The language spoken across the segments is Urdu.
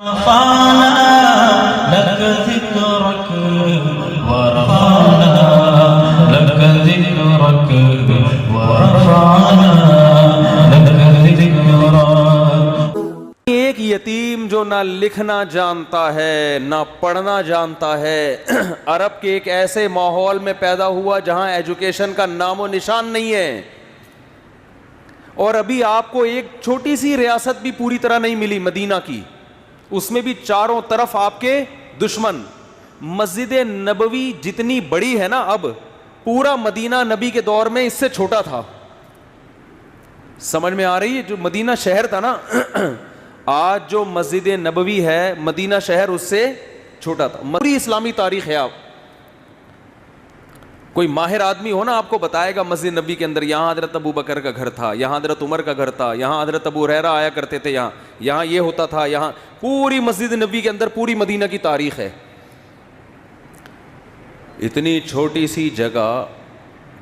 رفعنا لك ذكرك ورفعنا لك ذكرك ورفعنا لك ذكرك. ایک یتیم جو نہ لکھنا جانتا ہے نہ پڑھنا جانتا ہے، عرب کے ایک ایسے ماحول میں پیدا ہوا جہاں ایجوکیشن کا نام و نشان نہیں ہے، اور ابھی آپ کو ایک چھوٹی سی ریاست بھی پوری طرح نہیں ملی مدینہ کی، اس میں بھی چاروں طرف آپ کے دشمن. مسجد نبوی جتنی بڑی ہے نا، اب پورا مدینہ نبی کے دور میں اس سے چھوٹا تھا. سمجھ میں آ رہی ہے؟ جو مدینہ شہر تھا نا، آج جو مسجد نبوی ہے مدینہ شہر اس سے چھوٹا تھا. پوری اسلامی تاریخ ہے. آپ کوئی ماہر آدمی ہو نا، آپ کو بتائے گا مسجد نبوی کے اندر یہاں حضرت ابو بکر کا گھر تھا، یہاں حضرت عمر کا گھر تھا، یہاں حضرت ابو ہریرہ آیا کرتے تھے، یہاں یہ ہوتا تھا. یہاں پوری مسجد نبوی کے اندر پوری مدینہ کی تاریخ ہے. اتنی چھوٹی سی جگہ،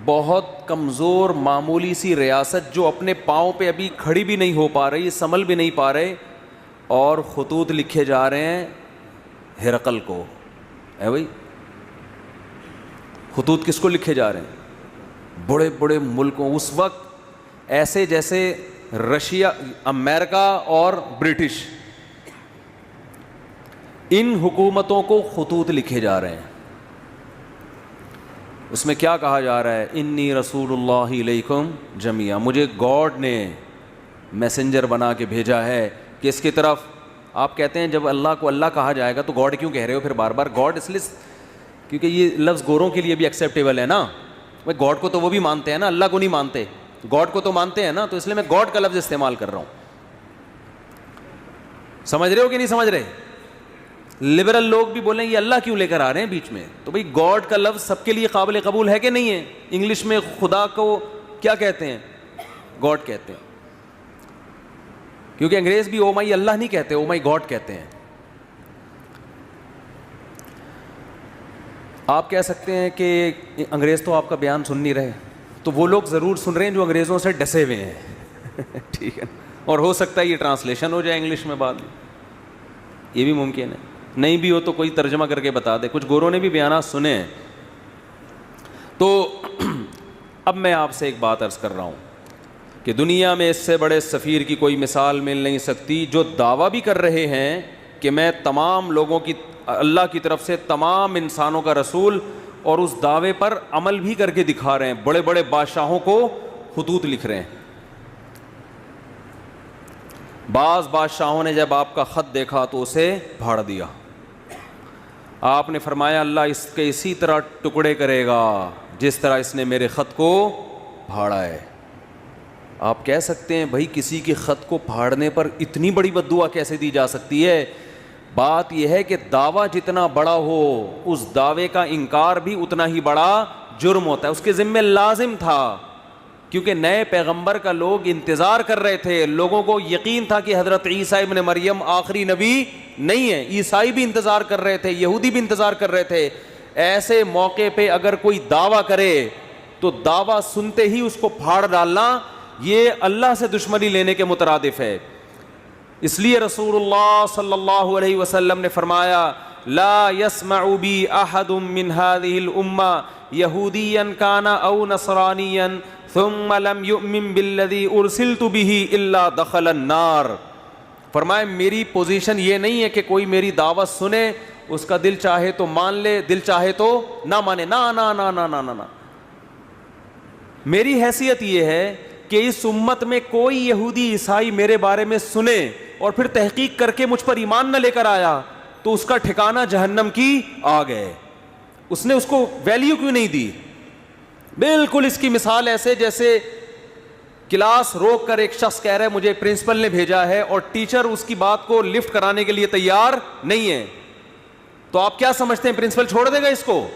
بہت کمزور معمولی سی ریاست جو اپنے پاؤں پہ ابھی کھڑی بھی نہیں ہو پا رہی، سنبھل بھی نہیں پا رہے، اور خطوط لکھے جا رہے ہیں ہرقل کو. ہے بھائی، خطوط کس کو لکھے جا رہے ہیں؟ بڑے بڑے ملکوں. اس وقت ایسے جیسے رشیا، امریکہ اور برٹش، ان حکومتوں کو خطوط لکھے جا رہے ہیں. اس میں کیا کہا جا رہا ہے؟ انی رسول اللہ علیکم جمیعا، مجھے گاڈ نے میسنجر بنا کے بھیجا ہے کس کی طرف؟ آپ کہتے ہیں جب اللہ کو اللہ کہا جائے گا تو گاڈ کیوں کہہ رہے ہو پھر بار بار؟ گاڈ اس لیے کیونکہ یہ لفظ گوروں کے لیے بھی ایکسیپٹیبل ہے نا. بھائی گاڈ کو تو وہ بھی مانتے ہیں نا، اللہ کو نہیں مانتے. گاڈ کو تو مانتے ہیں نا، تو اس لیے میں گاڈ کا لفظ استعمال کر رہا ہوں. سمجھ رہے ہو کہ نہیں سمجھ رہے؟ لبرل لوگ بھی بولیں یہ اللہ کیوں لے کر آ رہے ہیں بیچ میں؟ تو بھائی گاڈ کا لفظ سب کے لیے قابل قبول ہے کہ نہیں ہے؟ انگلش میں خدا کو کیا کہتے ہیں؟ گاڈ کہتے ہیں. کیونکہ انگریز بھی او مائی اللہ نہیں کہتے، او مائی گاڈ کہتے ہیں. آپ کہہ سکتے ہیں کہ انگریز تو آپ کا بیان سن نہیں رہے، تو وہ لوگ ضرور سن رہے ہیں جو انگریزوں سے ڈسے ہوئے ہیں. ٹھیک ہے، اور ہو سکتا ہے یہ ٹرانسلیشن ہو جائے انگلش میں بعد میں، یہ بھی ممکن ہے. نہیں بھی ہو تو کوئی ترجمہ کر کے بتا دے. کچھ گوروں نے بھی بیانات سنے ہیں. تو اب میں آپ سے ایک بات عرض کر رہا ہوں کہ دنیا میں اس سے بڑے سفیر کی کوئی مثال مل نہیں سکتی، جو دعویٰ بھی کر رہے ہیں کہ میں تمام لوگوں کی، اللہ کی طرف سے تمام انسانوں کا رسول، اور اس دعوے پر عمل بھی کر کے دکھا رہے ہیں. بڑے بڑے بادشاہوں کو خطوط لکھ رہے ہیں. بعض بادشاہوں نے جب آپ کا خط دیکھا تو اسے پھاڑ دیا. آپ نے فرمایا اللہ اس کے اسی طرح ٹکڑے کرے گا جس طرح اس نے میرے خط کو پھاڑا ہے. آپ کہہ سکتے ہیں بھائی کسی کے خط کو پھاڑنے پر اتنی بڑی بد دعا کیسے دی جا سکتی ہے؟ بات یہ ہے کہ دعویٰ جتنا بڑا ہو اس دعوے کا انکار بھی اتنا ہی بڑا جرم ہوتا ہے. اس کے ذمہ لازم تھا، کیونکہ نئے پیغمبر کا لوگ انتظار کر رہے تھے. لوگوں کو یقین تھا کہ حضرت عیسیٰ ابن مریم آخری نبی نہیں ہے. عیسائی بھی انتظار کر رہے تھے، یہودی بھی انتظار کر رہے تھے. ایسے موقع پہ اگر کوئی دعویٰ کرے تو دعویٰ سنتے ہی اس کو پھاڑ ڈالنا یہ اللہ سے دشمنی لینے کے مترادف ہے. اس لیے رسول اللہ صلی اللہ علیہ وسلم نے فرمایا لا يسمع بی احد من هذه الامة یہودیا کان او نصرانیا ثم لم یؤمن بالذی ارسلت به الا دخل النار. فرمایا میری پوزیشن یہ نہیں ہے کہ کوئی میری دعوت سنے، اس کا دل چاہے تو مان لے، دل چاہے تو نہ مانے. نا نا نا نا نا نا. میری حیثیت یہ ہے کہ اس امت میں کوئی یہودی عیسائی میرے بارے میں سنے اور پھر تحقیق کر کے مجھ پر ایمان نہ لے کر آیا تو اس کا ٹھکانہ جہنم کی آگ ہے. اس نے اس کو ویلیو کیوں نہیں دی؟ بالکل اس کی مثال ایسے جیسے کلاس روک کر ایک شخص کہہ رہا ہے مجھے پرنسپل نے بھیجا ہے، اور ٹیچر اس کی بات کو لفٹ کرانے کے لیے تیار نہیں ہے، تو آپ کیا سمجھتے ہیں پرنسپل چھوڑ دے گا اس کو؟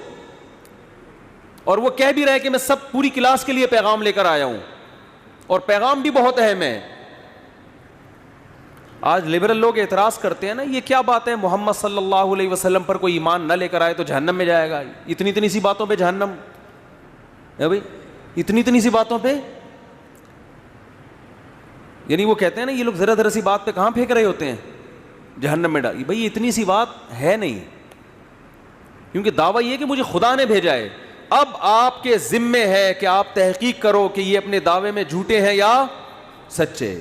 اور وہ کہہ بھی رہا ہے کہ میں سب پوری کلاس کے لیے پیغام لے کر آیا ہوں، اور پیغام بھی بہت اہم ہے. آج لبرل لوگ اعتراض کرتے ہیں نا، یہ کیا بات ہے محمد صلی اللہ علیہ وسلم پر کوئی ایمان نہ لے کر آئے تو جہنم میں جائے گا. اتنی سی باتوں پہ جہنم ہے بھائی، اتنی سی باتوں پہ. یعنی وہ کہتے ہیں نا یہ لوگ ذرا سی بات پہ کہاں پھینک رہے ہوتے ہیں. جہنم میں ڈال. بھائی اتنی سی بات ہے نہیں, کیونکہ دعویٰ یہ کہ مجھے خدا نے بھیجا ہے. اب آپ کے ذمے ہے کہ آپ تحقیق کرو کہ یہ اپنے دعوے میں جھوٹے ہیں یا سچے.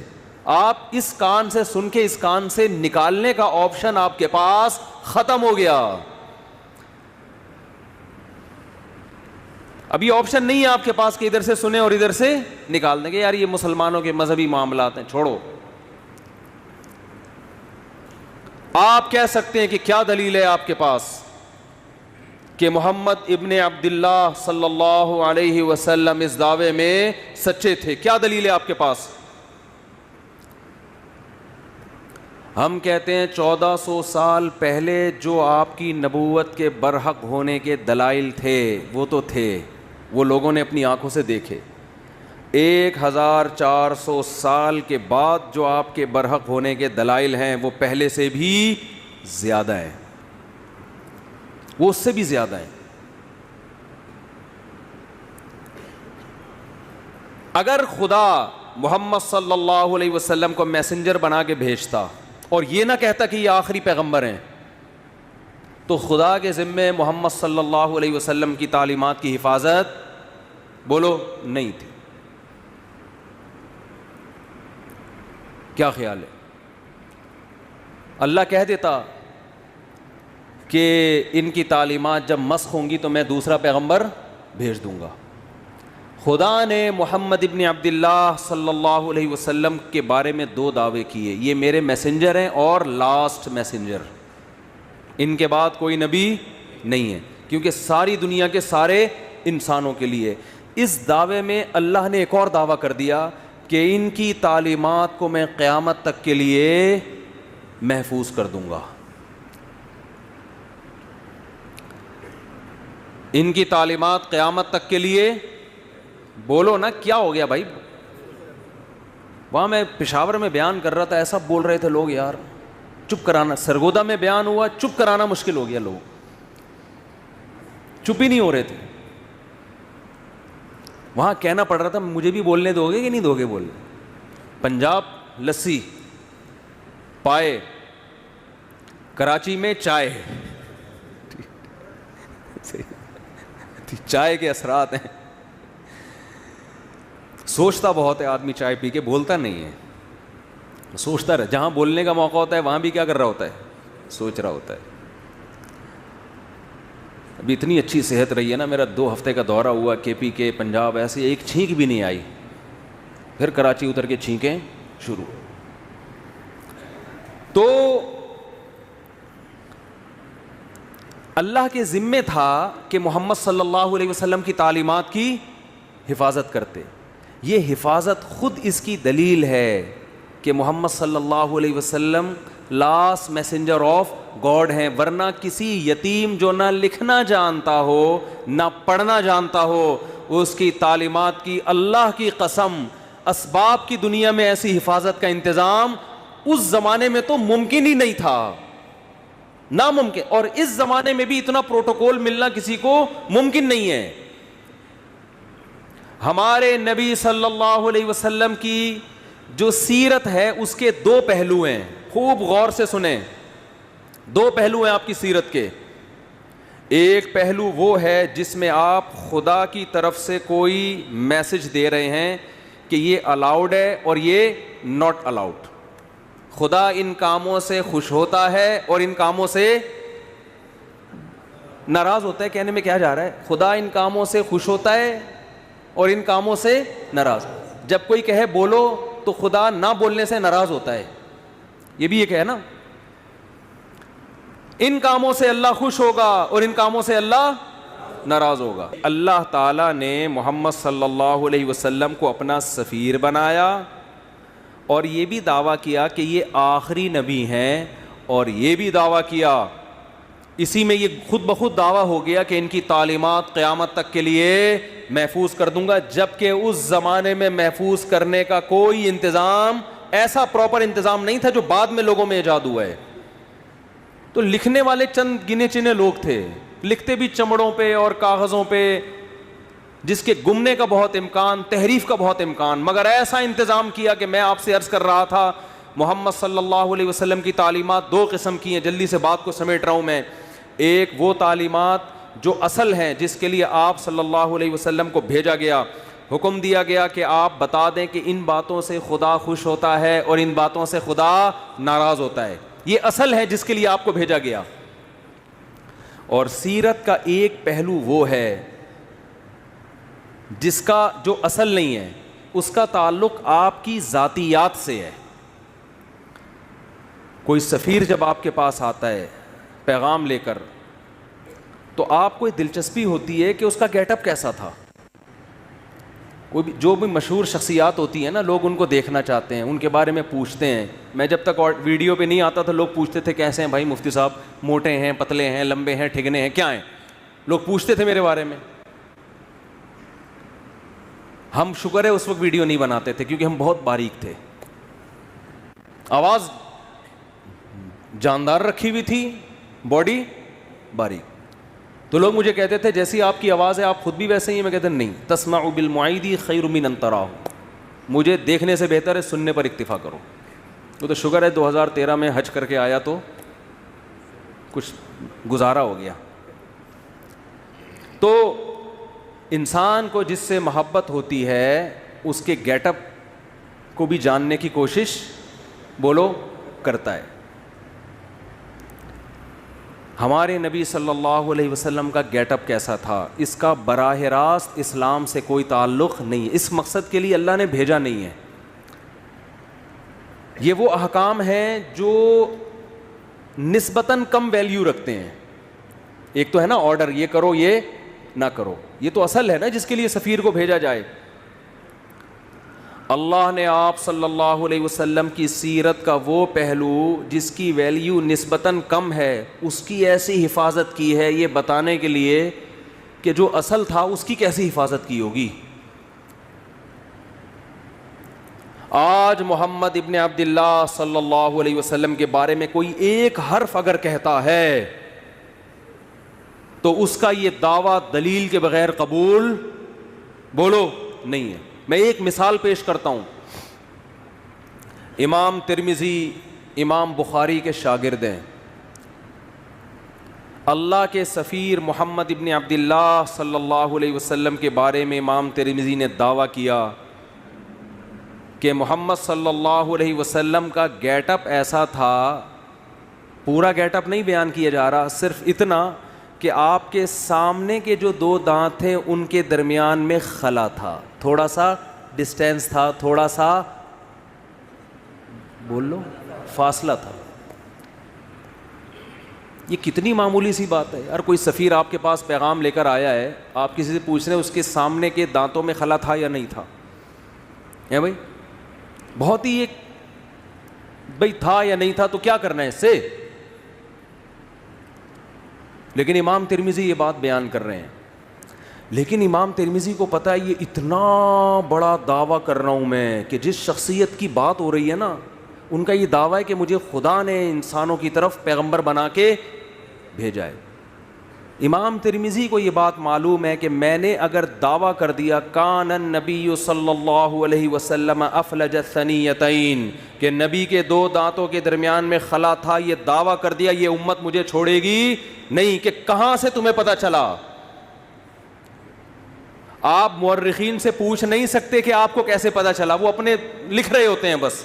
آپ اس کان سے سن کے اس کان سے نکالنے کا آپشن آپ کے پاس ختم ہو گیا. ابھی آپشن نہیں ہے آپ کے پاس کہ ادھر سے سنیں اور ادھر سے نکال دیں گے یار یہ مسلمانوں کے مذہبی معاملات ہیں, چھوڑو. آپ کہہ سکتے ہیں کہ کیا دلیل ہے آپ کے پاس کہ محمد ابن عبداللہ صلی اللہ علیہ وسلم اس دعوے میں سچے تھے, کیا دلیل ہے آپ کے پاس؟ ہم کہتے ہیں 1400 سال پہلے جو آپ کی نبوت کے برحق ہونے کے دلائل تھے وہ تو تھے, وہ لوگوں نے اپنی آنکھوں سے دیکھے. 1400 سال کے بعد جو آپ کے برحق ہونے کے دلائل ہیں وہ پہلے سے بھی زیادہ ہیں, وہ اس سے بھی زیادہ ہیں. اگر خدا محمد صلی اللہ علیہ وسلم کو میسنجر بنا کے بھیجتا اور یہ نہ کہتا کہ یہ آخری پیغمبر ہیں, تو خدا کے ذمے محمد صلی اللہ علیہ وسلم کی تعلیمات کی حفاظت بولو نہیں تھی. کیا خیال ہے؟ اللہ کہہ دیتا کہ ان کی تعلیمات جب مسخ ہوں گی تو میں دوسرا پیغمبر بھیج دوں گا. خدا نے محمد ابن عبداللہ صلی اللہ علیہ وسلم کے بارے میں 2 دعوے کیے, یہ میرے میسنجر ہیں اور لاسٹ میسنجر, ان کے بعد کوئی نبی نہیں ہے, کیونکہ ساری دنیا کے سارے انسانوں کے لیے. اس دعوے میں اللہ نے ایک اور دعویٰ کر دیا کہ ان کی تعلیمات کو میں قیامت تک کے لیے محفوظ کر دوں گا. ان کی تعلیمات قیامت تک کے لیے, بولو نا کیا ہو گیا بھائی؟ وہاں میں پشاور میں بیان کر رہا تھا, ایسا بول رہے تھے لوگ یار, چپ کرانا. سرگودا میں بیان ہوا, چپ کرانا مشکل ہو گیا, لوگ چپ ہی نہیں ہو رہے تھے. وہاں کہنا پڑ رہا تھا مجھے بھی بولنے دو گے کہ نہیں دو گے بولنے. پنجاب لسی, پائے, کراچی میں چائے, چائے کے اثرات ہیں. سوچتا بہت ہے آدمی, چائے پی کے بولتا نہیں ہے, سوچتا رہے. جہاں بولنے کا موقع ہوتا ہے وہاں بھی کیا کر رہا ہوتا ہے, سوچ رہا ہوتا ہے. ابھی اتنی اچھی صحت رہی ہے نا, میرا 2 ہفتے کا دورہ ہوا کے پی کے پنجاب, ایسے ایک چھینک بھی نہیں آئی. پھر کراچی اتر کے چھینکیں شروع. تو اللہ کے ذمے تھا کہ محمد صلی اللہ علیہ وسلم کی تعلیمات کی حفاظت کرتے. یہ حفاظت خود اس کی دلیل ہے کہ محمد صلی اللہ علیہ وسلم لاسٹ میسنجر آف گاڈ ہیں, ورنہ کسی یتیم جو نہ لکھنا جانتا ہو نہ پڑھنا جانتا ہو, اس کی تعلیمات کی اللہ کی قسم اسباب کی دنیا میں ایسی حفاظت کا انتظام اس زمانے میں تو ممکن ہی نہیں تھا, ناممکن. اور اس زمانے میں بھی اتنا پروٹوکول ملنا کسی کو ممکن نہیں ہے. ہمارے نبی صلی اللہ علیہ وسلم کی جو سیرت ہے اس کے 2 پہلو ہیں, خوب غور سے سنیں. 2 پہلو ہیں آپ کی سیرت کے. ایک پہلو وہ ہے جس میں آپ خدا کی طرف سے کوئی میسج دے رہے ہیں کہ یہ الاؤڈ ہے اور یہ ناٹ الاؤڈ. خدا ان کاموں سے خوش ہوتا ہے اور ان کاموں سے ناراض ہوتا ہے. کہنے میں کیا جا رہا ہے؟ خدا ان کاموں سے خوش ہوتا ہے اور ان کاموں سے ناراض. جب کوئی کہے بولو تو خدا نہ بولنے سے ناراض ہوتا ہے, یہ بھی ایک ہے نا. ان کاموں سے اللہ خوش ہوگا اور ان کاموں سے اللہ ناراض ہوگا. اللہ تعالیٰ نے محمد صلی اللہ علیہ وسلم کو اپنا سفیر بنایا اور یہ بھی دعویٰ کیا کہ یہ آخری نبی ہیں, اور یہ بھی دعویٰ کیا, اسی میں یہ خود بخود دعویٰ ہو گیا کہ ان کی تعلیمات قیامت تک کے لیے محفوظ کر دوں گا, جبکہ اس زمانے میں محفوظ کرنے کا کوئی انتظام, ایسا پراپر انتظام نہیں تھا جو بعد میں لوگوں میں ایجاد ہوا ہے. تو لکھنے والے چند گنے چنے لوگ تھے, لکھتے بھی چمڑوں پہ اور کاغذوں پہ, جس کے گمنے کا بہت امکان, تحریف کا بہت امکان, مگر ایسا انتظام کیا کہ میں آپ سے عرض کر رہا تھا محمد صلی اللہ علیہ وسلم کی تعلیمات دو قسم کی ہیں, جلدی سے بات کو سمیٹ رہا ہوں میں. ایک وہ تعلیمات جو اصل ہیں, جس کے لیے آپ صلی اللہ علیہ وسلم کو بھیجا گیا, حکم دیا گیا کہ آپ بتا دیں کہ ان باتوں سے خدا خوش ہوتا ہے اور ان باتوں سے خدا ناراض ہوتا ہے. یہ اصل ہے جس کے لیے آپ کو بھیجا گیا. اور سیرت کا ایک پہلو وہ ہے جس کا جو اصل نہیں ہے, اس کا تعلق آپ کی ذاتیات سے ہے. کوئی سفیر جب آپ کے پاس آتا ہے پیغام لے کر, تو آپ کو دلچسپی ہوتی ہے کہ اس کا گیٹ اپ کیسا تھا. کوئی بھی جو بھی مشہور شخصیات ہوتی ہیں نا, لوگ ان کو دیکھنا چاہتے ہیں, ان کے بارے میں پوچھتے ہیں. میں جب تک ویڈیو پہ نہیں آتا تھا لوگ پوچھتے تھے کیسے ہیں بھائی مفتی صاحب, موٹے ہیں, پتلے ہیں, لمبے ہیں, ٹھگنے ہیں, کیا ہیں, لوگ پوچھتے تھے میرے بارے میں. ہم شکر ہے اس وقت ویڈیو نہیں بناتے تھے کیونکہ ہم بہت باریک تھے, آواز جاندار رکھی ہوئی تھی, باڈی باریک. تو لوگ مجھے کہتے تھے جیسی آپ کی آواز ہے آپ خود بھی ویسے ہی ہیں. میں کہتا نہیں, تسمع بالمعید خیر من ان تراہ, مجھے دیکھنے سے بہتر ہے سننے پر اکتفا کرو. وہ تو شکر ہے 2013 میں حج کر کے آیا تو کچھ گزارا ہو گیا. تو انسان کو جس سے محبت ہوتی ہے اس کے گیٹ اپ کو بھی جاننے کی کوشش بولو کرتا ہے. ہمارے نبی صلی اللہ علیہ وسلم کا گیٹ اپ کیسا تھا, اس کا براہ راست اسلام سے کوئی تعلق نہیں ہے. اس مقصد کے لیے اللہ نے بھیجا نہیں ہے. یہ وہ احکام ہیں جو نسبتاً کم ویلیو رکھتے ہیں. ایک تو ہے نا آرڈر, یہ کرو یہ نہ کرو, یہ تو اصل ہے نا جس کے لیے سفیر کو بھیجا جائے. اللہ نے آپ صلی اللہ علیہ وسلم کی سیرت کا وہ پہلو جس کی ویلیو نسبتاً کم ہے اس کی ایسی حفاظت کی ہے, یہ بتانے کے لیے کہ جو اصل تھا اس کی کیسی حفاظت کی ہوگی. آج محمد ابن عبداللہ صلی اللہ علیہ وسلم کے بارے میں کوئی ایک حرف اگر کہتا ہے تو اس کا یہ دعویٰ دلیل کے بغیر قبول بولو نہیں ہے. میں ایک مثال پیش کرتا ہوں. امام ترمذی امام بخاری کے شاگرد ہیں. اللہ کے سفیر محمد ابن عبداللہ صلی اللہ علیہ وسلم کے بارے میں امام ترمذی نے دعویٰ کیا کہ محمد صلی اللہ علیہ وسلم کا گیٹ اپ ایسا تھا, پورا گیٹ اپ نہیں بیان کیا جا رہا, صرف اتنا کہ آپ کے سامنے کے جو دو دانت تھے ان کے درمیان میں خلا تھا, تھوڑا سا ڈسٹینس تھا, تھوڑا سا بول لو فاصلہ تھا. یہ کتنی معمولی سی بات ہے یار. کوئی سفیر آپ کے پاس پیغام لے کر آیا ہے, آپ کسی سے پوچھ رہے ہیں اس کے سامنے کے دانتوں میں خلا تھا یا نہیں تھا, ہے بھائی, بہت ہی ایک بھائی تھا یا نہیں تھا تو کیا کرنا ہے اس سے. لیکن امام ترمذی یہ بات بیان کر رہے ہیں. لیکن امام ترمذی کو پتہ ہے یہ اتنا بڑا دعویٰ کر رہا ہوں میں کہ جس شخصیت کی بات ہو رہی ہے نا, ان کا یہ دعویٰ ہے کہ مجھے خدا نے انسانوں کی طرف پیغمبر بنا کے بھیجا ہے. امام ترمذی کو یہ بات معلوم ہے کہ میں نے اگر دعویٰ کر دیا کان النبی صلی اللہ علیہ وسلم افلج الثنیتین, کہ نبی کے دو دانتوں کے درمیان میں خلا تھا, یہ دعویٰ کر دیا, یہ امت مجھے چھوڑے گی نہیں. کہ کہاں سے تمہیں پتہ چلا؟ آپ مورخین سے پوچھ نہیں سکتے کہ آپ کو کیسے پتہ چلا, وہ اپنے لکھ رہے ہوتے ہیں بس.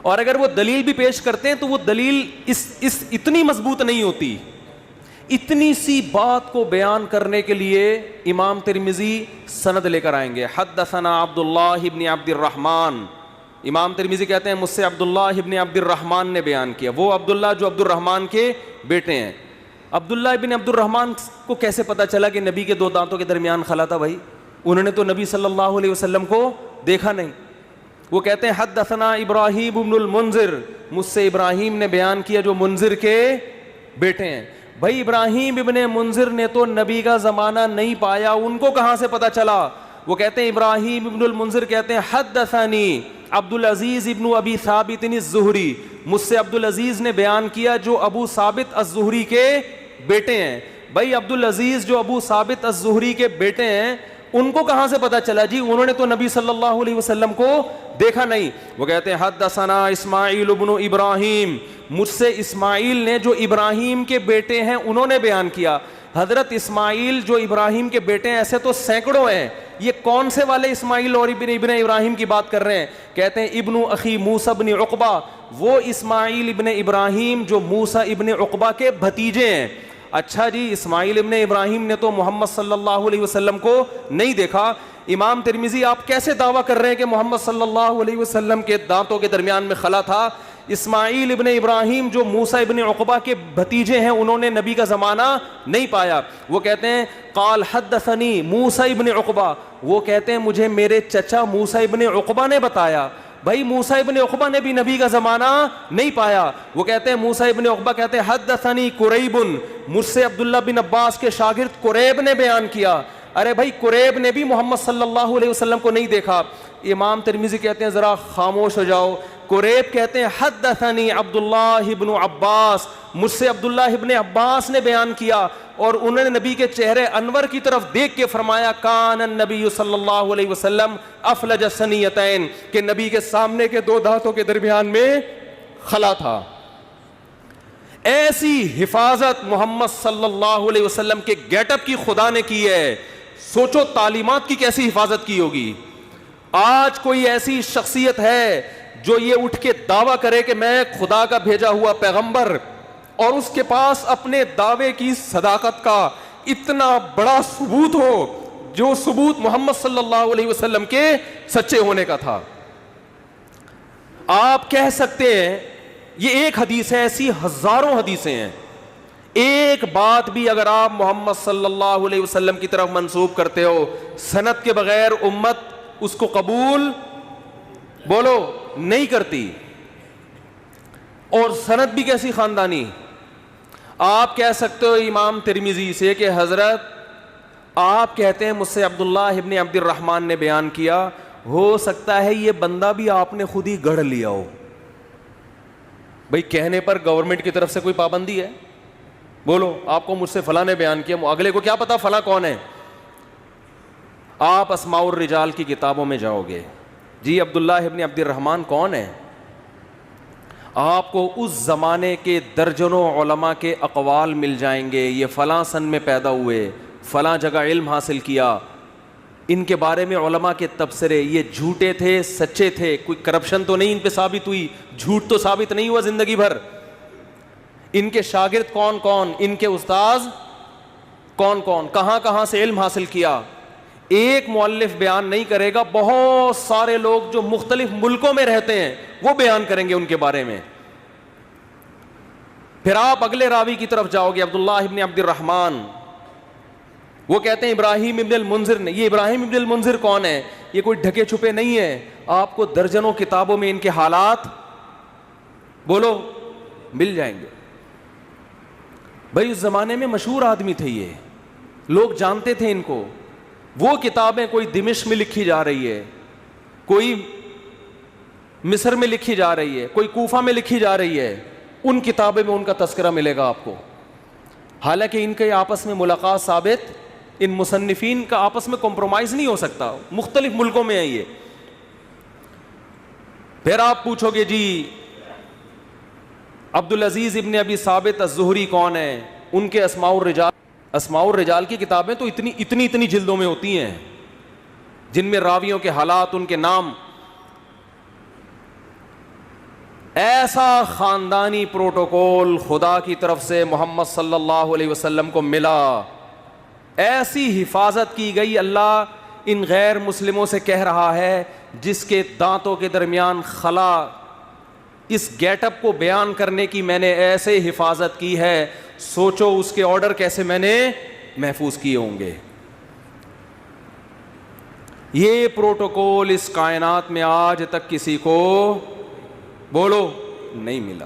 اور اگر وہ دلیل بھی پیش کرتے ہیں تو وہ دلیل اس اتنی مضبوط نہیں ہوتی. اتنی سی بات کو بیان کرنے کے لیے امام ترمذی سند لے کر آئیں گے. حدثنا عبداللہ ابن عبد الرحمن, امام ترمذی کہتے ہیں مجھ سے عبداللہ ابن عبد الرحمن نے بیان کیا. وہ عبداللہ جو عبد الرحمن کے بیٹے ہیں. عبداللہ ابن عبد الرحمن کو کیسے پتہ چلا کہ نبی کے دو دانتوں کے درمیان خلا تھا؟ بھائی انہوں نے تو نبی صلی اللہ علیہ وسلم کو دیکھا نہیں. وہ کہتے ہیں حدثنا ابراہیم ابن المنذر, مجھ سے ابراہیم نے بیان کیا جو منذر کے بیٹے ہیں. بھائی ابراہیم ابن منذر نے تو نبی کا زمانہ نہیں پایا, ان کو کہاں سے پتہ چلا؟ وہ کہتے ہیں ابراہیم ابن المنذر کہتے ہیں حدثنی عبدالعزیز ابن ابی ثابت الزہری, مجھ سے عبدالعزیز نے بیان کیا جو ابو ثابت الزہری کے بیٹے ہیں. بھائی عبدالعزیز جو ابو ثابت الزہری کے بیٹے ہیں ان کو کہاں سے پتا چلا جی؟ انہوں نے تو نبی صلی اللہ علیہ وسلم کو دیکھا نہیں. وہ کہتے ہیں حدثنا اسماعیل ابن ابراہیم, مجھ سے اسماعیل نے, جو ابراہیم کے بیٹے ہیں, انہوں نے بیان کیا. حضرت اسماعیل جو ابراہیم کے بیٹے ہیں, ایسے تو سینکڑوں ہیں, یہ کون سے والے اسماعیل اور ابن ابراہیم کی بات کر رہے ہیں؟ کہتے ہیں ابن اخی موسیٰ ابن عقبہ, وہ اسماعیل ابن ابراہیم جو موسیٰ ابن عقبہ کے بھتیجے ہیں. اچھا جی, اسماعیل ابن ابراہیم نے تو محمد صلی اللہ علیہ وسلم کو نہیں دیکھا. امام ترمذی آپ کیسے دعویٰ کر رہے ہیں کہ محمد صلی اللہ علیہ وسلم کے دانتوں کے درمیان میں خلا تھا؟ اسماعیل ابن ابراہیم جو موسیٰ ابن عقبہ کے بھتیجے ہیں, انہوں نے نبی کا زمانہ نہیں پایا. وہ کہتے ہیں قال حدثنی موسیٰ ابن عقبہ, وہ کہتے ہیں مجھے میرے چچا موسیٰ ابن عقبہ نے بتایا. بھائی موسیٰ ابن عقبہ نے بھی نبی کا زمانہ نہیں پایا. وہ کہتے ہیں موسیٰ ابن عقبہ کہتے ہیں حدثنی قریب, مجھ سے عبداللہ بن عباس کے شاگرد قریب نے بیان کیا. ارے بھائی قریب نے بھی محمد صلی اللہ علیہ وسلم کو نہیں دیکھا. امام ترمذی کہتے ہیں ذرا خاموش ہو جاؤ. قریب کہتے ہیں حدثنی عبداللہ ابن عباس, مجھ سے عبداللہ ابن عباس نے بیان کیا, اور انہوں نے نبی کے چہرے انور کی طرف دیکھ کے فرمایا کان النبی صلی اللہ علیہ وسلم افلج الثنیتین, کہ نبی کے سامنے کے دو دانتوں کے درمیان میں خلا تھا. ایسی حفاظت محمد صلی اللہ علیہ وسلم کے گیٹ اپ کی خدا نے کی ہے. سوچو تعلیمات کی کیسی حفاظت کی ہوگی. آج کوئی ایسی شخصیت ہے جو یہ اٹھ کے دعویٰ کرے کہ میں خدا کا بھیجا ہوا پیغمبر, اور اس کے پاس اپنے دعوے کی صداقت کا اتنا بڑا ثبوت ہو, جو ثبوت محمد صلی اللہ علیہ وسلم کے سچے ہونے کا تھا. آپ کہہ سکتے ہیں یہ ایک حدیث ہے, ایسی ہزاروں حدیثیں ہیں. ایک بات بھی اگر آپ محمد صلی اللہ علیہ وسلم کی طرف منسوب کرتے ہو, سند کے بغیر امت اس کو قبول بولو نہیں کرتی. اور سند بھی کیسی خاندانی. آپ کہہ سکتے ہو امام ترمذی سے کہ حضرت آپ کہتے ہیں مجھ سے عبداللہ ابن عبد الرحمن نے بیان کیا, ہو سکتا ہے یہ بندہ بھی آپ نے خود ہی گڑھ لیا ہو. بھئی کہنے پر گورنمنٹ کی طرف سے کوئی پابندی ہے؟ بولو آپ کو مجھ سے فلاں نے بیان کیا, اگلے کو کیا پتا فلاں کون ہے؟ آپ اسماء الرجال کی کتابوں میں جاؤ گے, جی عبداللہ ابن عبد الرحمن کون ہے, آپ کو اس زمانے کے درجنوں علماء کے اقوال مل جائیں گے. یہ فلاں سن میں پیدا ہوئے, فلاں جگہ علم حاصل کیا, ان کے بارے میں علماء کے تبصرے, یہ جھوٹے تھے سچے تھے, کوئی کرپشن تو نہیں ان پہ ثابت ہوئی, جھوٹ تو ثابت نہیں ہوا زندگی بھر. ان کے شاگرد کون کون, ان کے استاذ کون کون, کہاں کہاں سے علم حاصل کیا. ایک مؤلف بیان نہیں کرے گا, بہت سارے لوگ جو مختلف ملکوں میں رہتے ہیں وہ بیان کریں گے ان کے بارے میں. پھر آپ اگلے راوی کی طرف جاؤ گے, عبداللہ ابن عبد الرحمن, وہ کہتے ہیں ابراہیم ابن المنذر نے. یہ ابراہیم ابن المنذر کون ہے؟ یہ کوئی ڈھکے چھپے نہیں ہے, آپ کو درجنوں کتابوں میں ان کے حالات بولو مل جائیں گے. بھائی اس زمانے میں مشہور آدمی تھے, یہ لوگ جانتے تھے ان کو. وہ کتابیں کوئی دمشق میں لکھی جا رہی ہے, کوئی مصر میں لکھی جا رہی ہے, کوئی کوفہ میں لکھی جا رہی ہے, ان کتابیں میں ان کا تذکرہ ملے گا آپ کو. حالانکہ ان کے آپس میں ملاقات ثابت, ان مصنفین کا آپس میں کمپرومائز نہیں ہو سکتا, مختلف ملکوں میں ہیں یہ. پھر آپ پوچھو گے جی عبدالعزیز ابن ابی ثابت الزہری کون ہے, ان کے اسماء الرجال کی کتابیں تو اتنی جلدوں میں ہوتی ہیں, جن میں راویوں کے حالات, ان کے نام. ایسا خاندانی پروٹوکول خدا کی طرف سے محمد صلی اللہ علیہ وسلم کو ملا, ایسی حفاظت کی گئی. اللہ ان غیر مسلموں سے کہہ رہا ہے جس کے دانتوں کے درمیان خلا, اس گیٹ اپ کو بیان کرنے کی میں نے ایسے حفاظت کی ہے, سوچو اس کے آرڈر کیسے میں نے محفوظ کیے ہوں گے. یہ پروٹوکول اس کائنات میں آج تک کسی کو بولو نہیں ملا.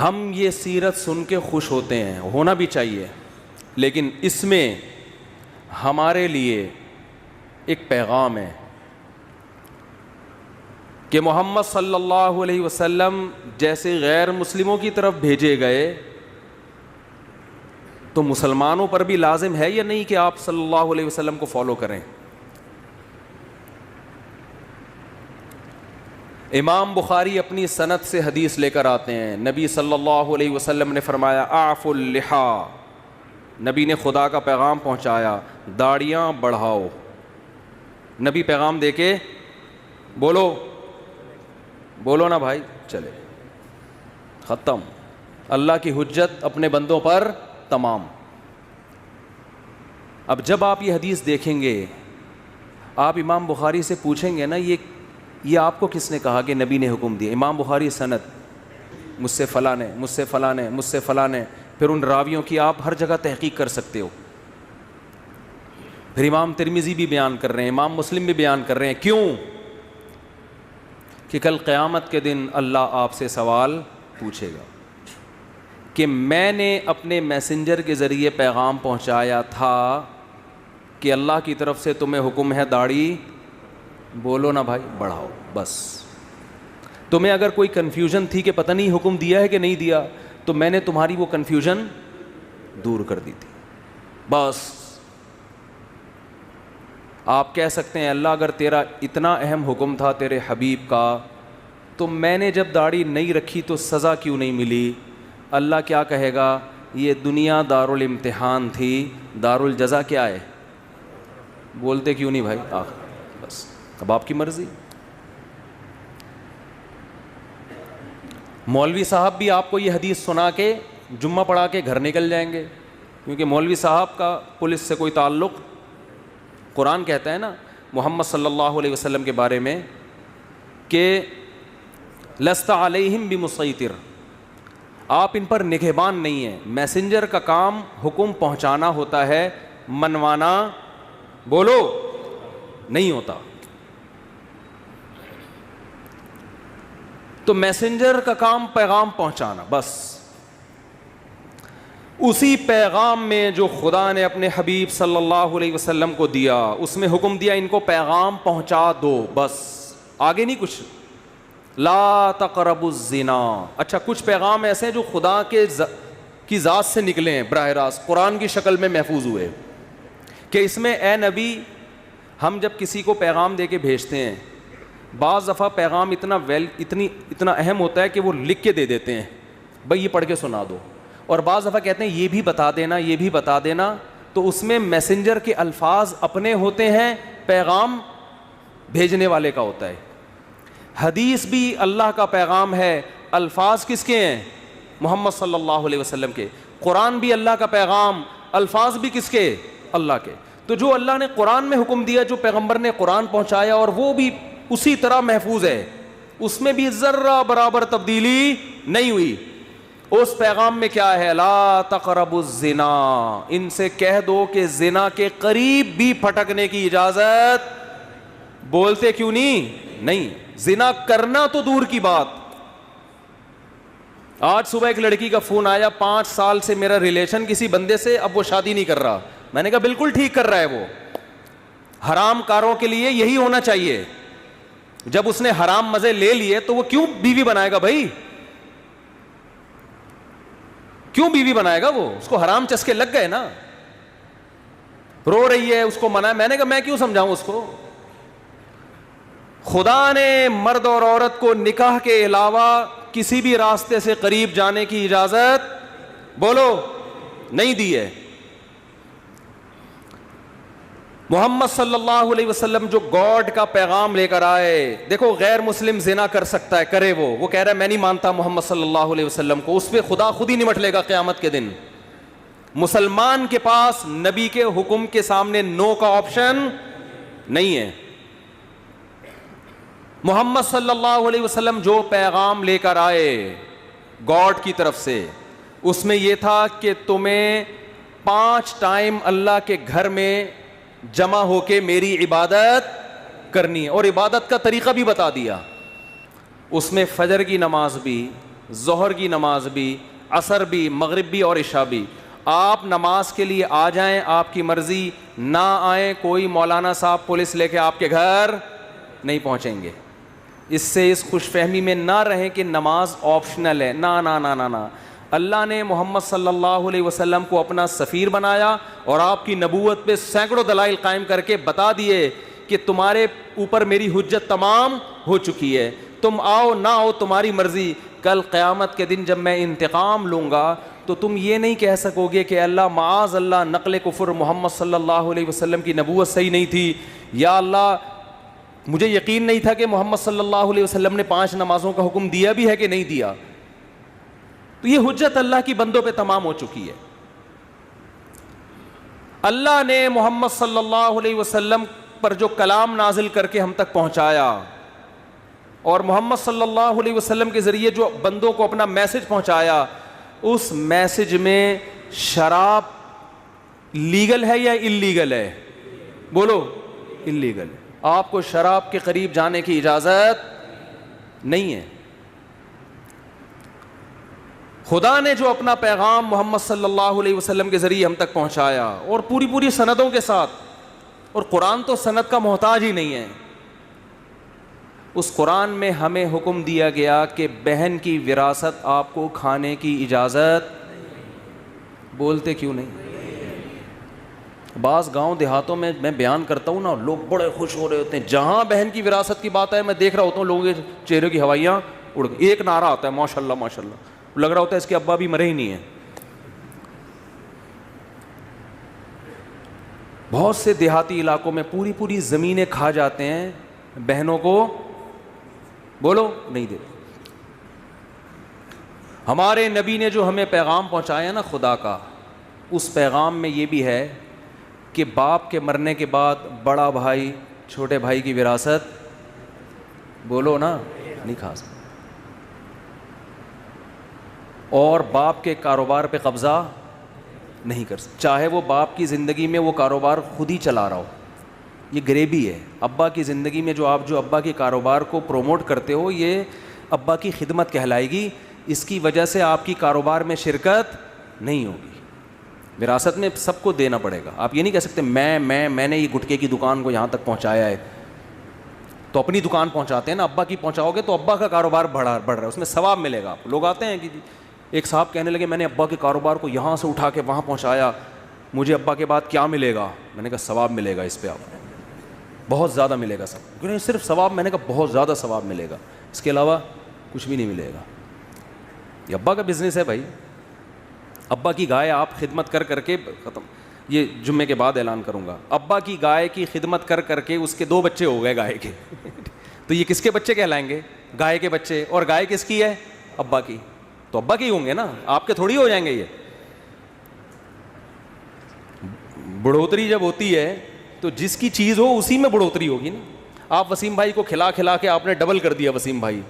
ہم یہ سیرت سن کے خوش ہوتے ہیں, ہونا بھی چاہیے, لیکن اس میں ہمارے لیے ایک پیغام ہے کہ محمد صلی اللہ علیہ وسلم جیسے غیر مسلموں کی طرف بھیجے گئے, تو مسلمانوں پر بھی لازم ہے یا نہیں کہ آپ صلی اللہ علیہ وسلم کو فالو کریں؟ امام بخاری اپنی سند سے حدیث لے کر آتے ہیں، نبی صلی اللہ علیہ وسلم نے فرمایا اعفوا اللحا، نبی نے خدا کا پیغام پہنچایا، داڑیاں بڑھاؤ۔ نبی پیغام دے کے بولو نا بھائی، چلے ختم، اللہ کی حجت اپنے بندوں پر تمام۔ اب جب آپ یہ حدیث دیکھیں گے، آپ امام بخاری سے پوچھیں گے نا یہ آپ کو کس نے کہا کہ نبی نے حکم دیا؟ امام بخاری سند، مجھ سے فلاں نے، مجھ سے فلاں نے، مجھ سے فلاں نے، پھر ان راویوں کی آپ ہر جگہ تحقیق کر سکتے ہو۔ پھر امام ترمذی بھی بیان کر رہے ہیں، امام مسلم بھی بیان کر رہے ہیں، کیوں؟ کہ کل قیامت کے دن اللہ آپ سے سوال پوچھے گا کہ میں نے اپنے میسنجر کے ذریعے پیغام پہنچایا تھا کہ اللہ کی طرف سے تمہیں حکم ہے داڑھی بولو نا بھائی بڑھاؤ۔ بس تمہیں اگر کوئی کنفیوژن تھی کہ پتہ نہیں حکم دیا ہے کہ نہیں دیا، تو میں نے تمہاری وہ کنفیوژن دور کر دی تھی۔ بس آپ کہہ سکتے ہیں اللہ اگر تیرا اتنا اہم حکم تھا تیرے حبیب کا، تو میں نے جب داڑھی نہیں رکھی تو سزا کیوں نہیں ملی؟ اللہ کیا کہے گا؟ یہ دنیا دارالامتحان تھی، دارالجزا کیا ہے؟ بولتے کیوں نہیں بھائی؟ بس اب آپ کی مرضی۔ مولوی صاحب بھی آپ کو یہ حدیث سنا کے جمعہ پڑھا کے گھر نکل جائیں گے، کیونکہ مولوی صاحب کا پولیس سے کوئی تعلق۔ قرآن کہتا ہے نا محمد صلی اللہ علیہ وسلم کے بارے میں کہ لست علیہم بمسیطر، آپ ان پر نگہبان نہیں ہیں۔ میسنجر کا کام حکم پہنچانا ہوتا ہے، منوانا بولو نہیں ہوتا۔ تو میسنجر کا کام پیغام پہنچانا، بس اسی پیغام میں جو خدا نے اپنے حبیب صلی اللہ علیہ وسلم کو دیا، اس میں حکم دیا ان کو پیغام پہنچا دو، بس آگے نہیں کچھ۔ لا تقربوا الزنا، اچھا کچھ پیغام ایسے ہیں جو خدا کی ذات سے نکلے ہیں، براہ راست قرآن کی شکل میں محفوظ ہوئے، کہ اس میں اے نبی، ہم جب کسی کو پیغام دے کے بھیجتے ہیں، بعض دفعہ پیغام اتنا اہم ہوتا ہے کہ وہ لکھ کے دے دیتے ہیں، بھائی یہ پڑھ کے سنا دو، اور بعض دفعہ کہتے ہیں یہ بھی بتا دینا، یہ بھی بتا دینا، تو اس میں میسنجر کے الفاظ اپنے ہوتے ہیں، پیغام بھیجنے والے کا ہوتا ہے۔ حدیث بھی اللہ کا پیغام ہے، الفاظ کس کے ہیں؟ محمد صلی اللہ علیہ وسلم کے۔ قرآن بھی اللہ کا پیغام، الفاظ بھی کس کے؟ اللہ کے۔ تو جو اللہ نے قرآن میں حکم دیا، جو پیغمبر نے قرآن پہنچایا، اور وہ بھی اسی طرح محفوظ ہے، اس میں بھی ذرہ برابر تبدیلی نہیں ہوئی۔ اس پیغام میں کیا ہے؟ لا تقربوا الزنا، ان سے کہہ دو کہ زنا کے قریب بھی پھٹکنے کی اجازت، بولتے کیوں نہیں، زنا کرنا تو دور کی بات۔ آج صبح ایک لڑکی کا فون آیا، 5 سال سے میرا ریلیشن کسی بندے سے، اب وہ شادی نہیں کر رہا۔ میں نے کہا بالکل ٹھیک کر رہا ہے، وہ حرام کاروں کے لیے یہی ہونا چاہیے۔ جب اس نے حرام مزے لے لیے تو وہ کیوں بیوی بنائے گا بھائی؟ کیوں بیوی بنائے گا وہ؟ اس کو حرام چسکے لگ گئے نا، رو رہی ہے، اس کو منع ہے۔ میں نے کہا میں کیوں سمجھاؤں اس کو؟ خدا نے مرد اور عورت کو نکاح کے علاوہ کسی بھی راستے سے قریب جانے کی اجازت بولو نہیں دی ہے۔ محمد صلی اللہ علیہ وسلم جو گاڈ کا پیغام لے کر آئے، دیکھو غیر مسلم زنا کر سکتا ہے، کرے، وہ کہہ رہا ہے میں نہیں مانتا محمد صلی اللہ علیہ وسلم کو، اس پہ خدا خود ہی نمٹ لے گا قیامت کے دن۔ مسلمان کے پاس نبی کے حکم کے سامنے نو کا آپشن نہیں ہے۔ محمد صلی اللہ علیہ وسلم جو پیغام لے کر آئے گاڈ کی طرف سے، اس میں یہ تھا کہ تمہیں 5 ٹائم اللہ کے گھر میں جمع ہو کے میری عبادت کرنی ہے، اور عبادت کا طریقہ بھی بتا دیا۔ اس میں فجر کی نماز بھی، ظہر کی نماز بھی، عصر بھی، مغرب بھی اور عشاء بھی۔ آپ نماز کے لیے آ جائیں، آپ کی مرضی، نہ آئیں، کوئی مولانا صاحب پولیس لے کے آپ کے گھر نہیں پہنچیں گے۔ اس سے اس خوش فہمی میں نہ رہیں کہ نماز آپشنل ہے، نہ نہ نہ نہ نہ، اللہ نے محمد صلی اللہ علیہ وسلم کو اپنا سفیر بنایا اور آپ کی نبوت پہ سینکڑوں دلائل قائم کر کے بتا دیے کہ تمہارے اوپر میری حجت تمام ہو چکی ہے, تم آؤ نہ آؤ تمہاری مرضی. کل قیامت کے دن جب میں انتقام لوں گا تو تم یہ نہیں کہہ سکو گے کہ اللہ معاذ اللہ نقل کفر, محمد صلی اللہ علیہ وسلم کی نبوت صحیح نہیں تھی, یا اللہ مجھے یقین نہیں تھا کہ محمد صلی اللہ علیہ وسلم نے 5 نمازوں کا حکم دیا بھی ہے کہ نہیں دیا. تو یہ حجت اللہ کی بندوں پہ تمام ہو چکی ہے. اللہ نے محمد صلی اللہ علیہ وسلم پر جو کلام نازل کر کے ہم تک پہنچایا اور محمد صلی اللہ علیہ وسلم کے ذریعے جو بندوں کو اپنا میسج پہنچایا, اس میسج میں شراب لیگل ہے یا انلیگل ہے؟ بولو انلیگل. آپ کو شراب کے قریب جانے کی اجازت نہیں ہے. خدا نے جو اپنا پیغام محمد صلی اللہ علیہ وسلم کے ذریعے ہم تک پہنچایا اور پوری سندوں کے ساتھ, اور قرآن تو سند کا محتاج ہی نہیں ہے, اس قرآن میں ہمیں حکم دیا گیا کہ بہن کی وراثت آپ کو کھانے کی اجازت. بولتے کیوں نہیں؟ بعض گاؤں دیہاتوں میں بیان کرتا ہوں نا, لوگ بڑے خوش ہو رہے ہوتے ہیں. جہاں بہن کی وراثت کی بات ہے میں دیکھ رہا ہوتا ہوں لوگوں کے چہرے کی ہوائیاں اڑ گئی. ایک نعرہ آتا ہے ماشاء اللہ ماشاء اللہ, لگ رہا ہوتا ہے اس کے ابا بھی مرے ہی نہیں ہیں. بہت سے دیہاتی علاقوں میں پوری زمینیں کھا جاتے ہیں, بہنوں کو بولو نہیں دیتے. ہمارے نبی نے جو ہمیں پیغام پہنچایا نا خدا کا, اس پیغام میں یہ بھی ہے کہ باپ کے مرنے کے بعد بڑا بھائی چھوٹے بھائی کی وراثت بولو نا نہیں کھا سکتا, اور باپ کے کاروبار پہ قبضہ نہیں کر سکتا, چاہے وہ باپ کی زندگی میں وہ کاروبار خود ہی چلا رہا ہو. یہ غریبی ہے. ابا کی زندگی میں جو آپ جو ابا کے کاروبار کو پروموٹ کرتے ہو, یہ ابا کی خدمت کہلائے گی. اس کی وجہ سے آپ کی کاروبار میں شرکت نہیں ہوگی. وراثت میں سب کو دینا پڑے گا. آپ یہ نہیں کہہ سکتے میں نے یہ گٹکے کی دکان کو یہاں تک پہنچایا ہے, تو اپنی دکان پہنچاتے ہیں نا, ابا کی پہنچاؤ گے تو ابا کا کاروبار بڑھ رہا ہے, اس میں ثواب ملے گا. آپ لوگ آتے ہیں کہ ایک صاحب کہنے لگے میں نے ابا کے کاروبار کو یہاں سے اٹھا کے وہاں پہنچایا, مجھے ابا کے بعد کیا ملے گا؟ میں نے کہا ثواب ملے گا, اس پہ آپ بہت زیادہ ملے گا. سب کیوں نہیں صرف ثواب؟ میں نے کہا بہت زیادہ ثواب ملے گا, اس کے علاوہ کچھ بھی نہیں ملے گا. یہ ابا کا بزنس ہے بھائی. ابا کی گائے آپ خدمت کر کے ختم. یہ جمعے کے بعد اعلان کروں گا. ابا کی گائے کی خدمت کر کے اس کے 2 بچے ہو گئے گائے کے تو یہ کس کے بچے کہلائیں گے؟ گائے کے بچے. اور گائے کس کی ہے؟ ابا کی. تو ابا کی ہوں گے نا, آپ کے تھوڑی ہو جائیں گے. یہ بڑھوتری جب ہوتی ہے تو جس کی چیز ہو اسی میں بڑھوتری ہوگی نا. آپ وسیم بھائی کو کھلا کے آپ نے ڈبل کر دیا وسیم بھائی,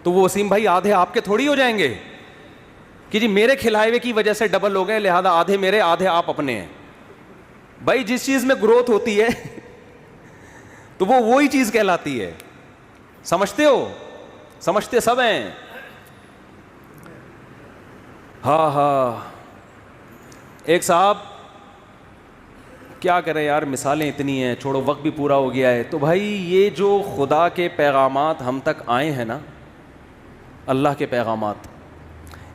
تو وہ وسیم بھائی آدھے آپ کے تھوڑی ہو جائیں گے کہ جی میرے کھلائے ہوئے کی وجہ سے ڈبل ہو گئے, لہذا آدھے میرے آدھے آپ اپنے ہیں. بھائی جس چیز میں گروتھ ہوتی ہے تو وہ وہی چیز کہلاتی ہے. سمجھتے ہو؟ سمجھتے سب ہیں. ہاں ایک صاحب کیا کریں یار, مثالیں اتنی ہیں, چھوڑو وقت بھی پورا ہو گیا ہے. تو بھائی یہ جو خدا کے پیغامات ہم تک آئے ہیں نا, اللہ کے پیغامات,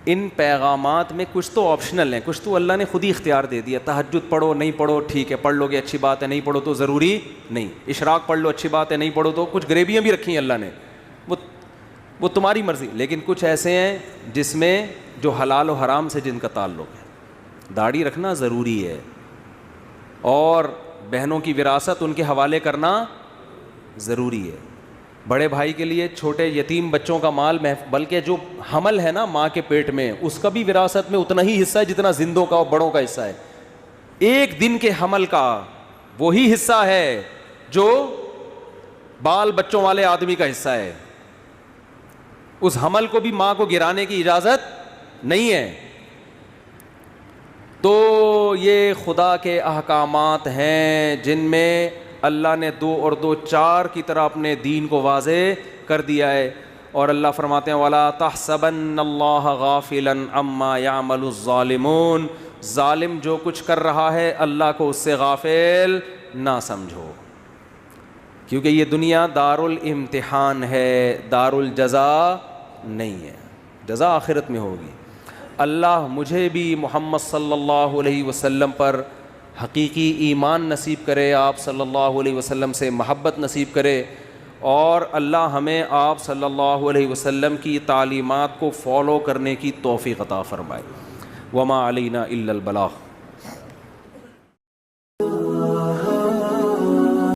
ان پیغامات میں کچھ تو آپشنل ہیں, کچھ تو اللہ نے خود ہی اختیار دے دیا. تہجد پڑھو نہیں پڑھو ٹھیک ہے, پڑھ لو گے اچھی بات ہے, نہیں پڑھو تو ضروری نہیں. اشراق پڑھ لو اچھی بات ہے, نہیں پڑھو تو کچھ غریبیاں بھی رکھی ہیں اللہ نے, وہ تمہاری مرضی. لیکن کچھ ایسے ہیں جس میں جو حلال و حرام سے جن کا تعلق ہے. داڑھی رکھنا ضروری ہے, اور بہنوں کی وراثت ان کے حوالے کرنا ضروری ہے. بڑے بھائی کے لیے چھوٹے یتیم بچوں کا مال, بلکہ جو حمل ہے نا ماں کے پیٹ میں, اس کا بھی وراثت میں اتنا ہی حصہ ہے جتنا زندوں کا اور بڑوں کا حصہ ہے. 1 دن کے حمل کا وہی حصہ ہے جو بال بچوں والے آدمی کا حصہ ہے. اس حمل کو بھی ماں کو گرانے کی اجازت نہیں ہے. تو یہ خدا کے احکامات ہیں جن میں اللہ نے 2 اور 2 4 کی طرح اپنے دین کو واضح کر دیا ہے. اور اللہ فرماتے ہیں وَلَا تَحْسَبَنَّ اللَّهَ غَافِلًا عَمَّا يَعْمَلُ الظَّالِمُونَ, ظالم جو کچھ کر رہا ہے اللہ کو اس سے غافل نہ سمجھو, کیونکہ یہ دنیا دار الامتحان ہے, دار الجزا نہیں ہے. جزا آخرت میں ہوگی. اللہ مجھے بھی محمد صلی اللہ علیہ وسلم پر حقیقی ایمان نصیب کرے، آپ صلی اللہ علیہ وسلم سے محبت نصیب کرے، اور اللہ ہمیں آپ صلی اللہ علیہ وسلم کی تعلیمات کو فالو کرنے کی توفیق عطا فرمائے۔ وما علینا الا البلاغ۔